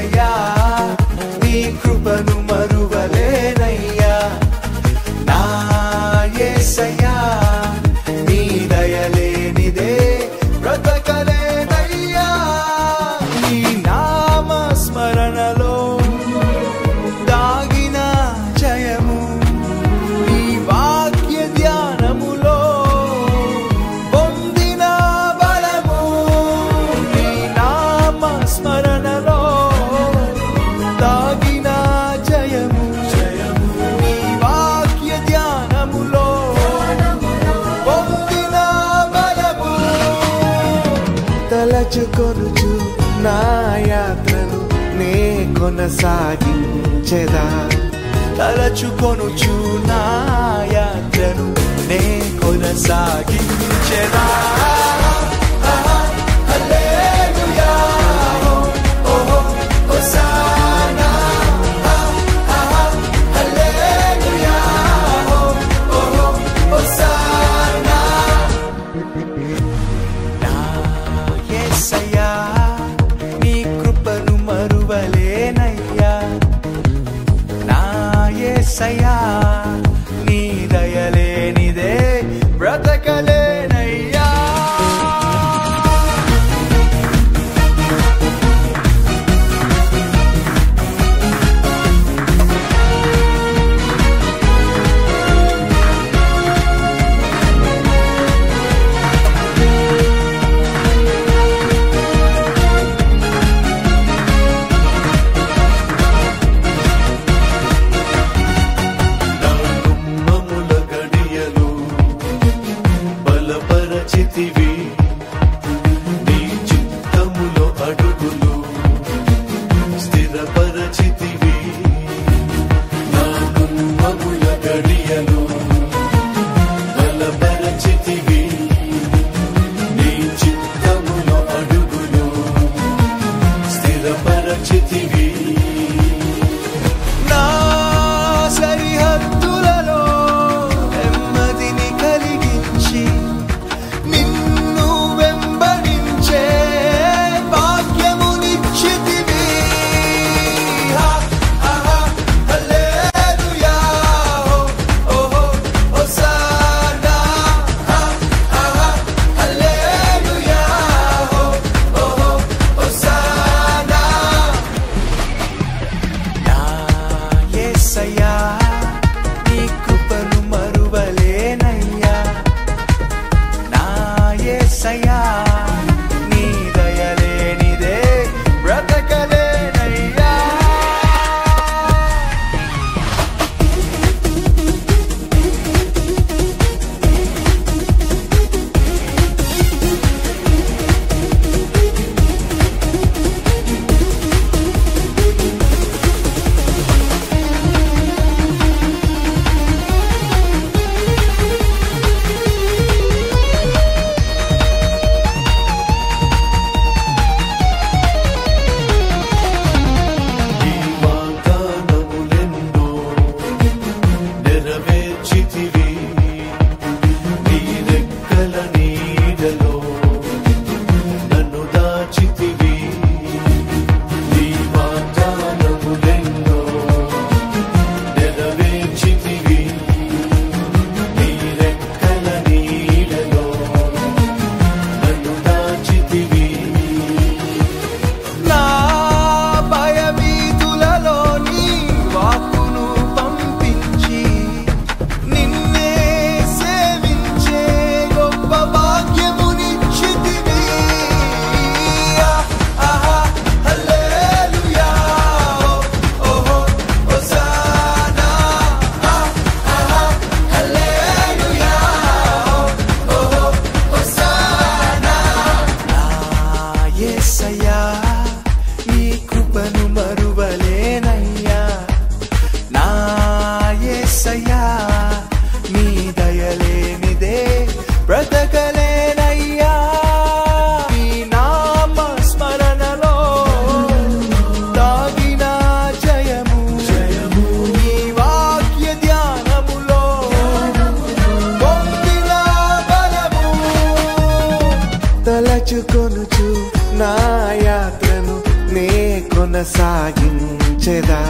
యేసయ్యా నీ కృపను మరువలేనయ్యా నా యేసయ్యా నీ దయలేనిదే బ్రతకలేనయ్యా నీ నామ స్మరణలో దాగిన జయము నీ వాక్య ధ్యానములో పొందిన బలము నీ నామ స్మరణలో దాగిన జయము నీ వాక్య ధ్యానములో పొందిన బలము తలచుకొనుచు నా యాత్రను నే కొనసాగించెదా తలచుకొనుచు నా యాత్రను నే కొనసాగించెదా హల్లెలూయా ఓహో హోసానా హల్లెలూయా ఓహో హోసానా నా యేసయ్యా నీ కృపను మరువలేనయ్యా నా యేసయ్యా నీ దయలేనిదే బ్రతకలేనయ్యా బలపరచితివి నీ చిత్తములో అడుగులు స్థిరపరచితివి నా దుర్మముల గడియలు బలపరచితివి నీ చిత్తములో అడుగులు స్థిరపరచితివి నా సరిహద్దులలో నెమ్మదిని కలిగించి నిన్ను వెంబడించే భాగ్యమునిచ్చితివి హల్లెలూయా ఓహో హోసానా హల్లెలూయా ఓహో హోసానా నా యేసయ్యా నీ కృపను మరువలేనయ్యా నా యేసయ్యా నీ దయలేనిదే బ్రతకలేనయ్యా ఈ వాగ్దానములెన్నో నెరవేర్చితివి నీ రెక్కల నీడలో నన్ను దాచితివి నీ వాగ్దానములెన్నో నెరవేర్చితివి నీ రెక్కల నీడలో నన్ను దాచితివి నా భయభీతులలో నీ వాక్కును పంపించి నిన్నే సేవించే గొప్ప భాగ్యమునిచ్చితివి హల్లెలూయా ఓహో హోసానా హల్లెలూయా ఓహో హోసానా నా యేసయ్యా నీ కృపను మరువలేనయ్యా నా యేసయ్యా నీ దయలేనిదే బ్రతకలేనయ్యా నీ నామ స్మరణలో దాగిన జయము నీ వాక్య ధ్యానములో పొందిన బలము తలచుకొనుచు నా యాత్రను నే కొనసాగించెదా సాగించెదా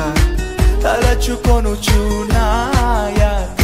తలచుకొనుచు నా యాత్ర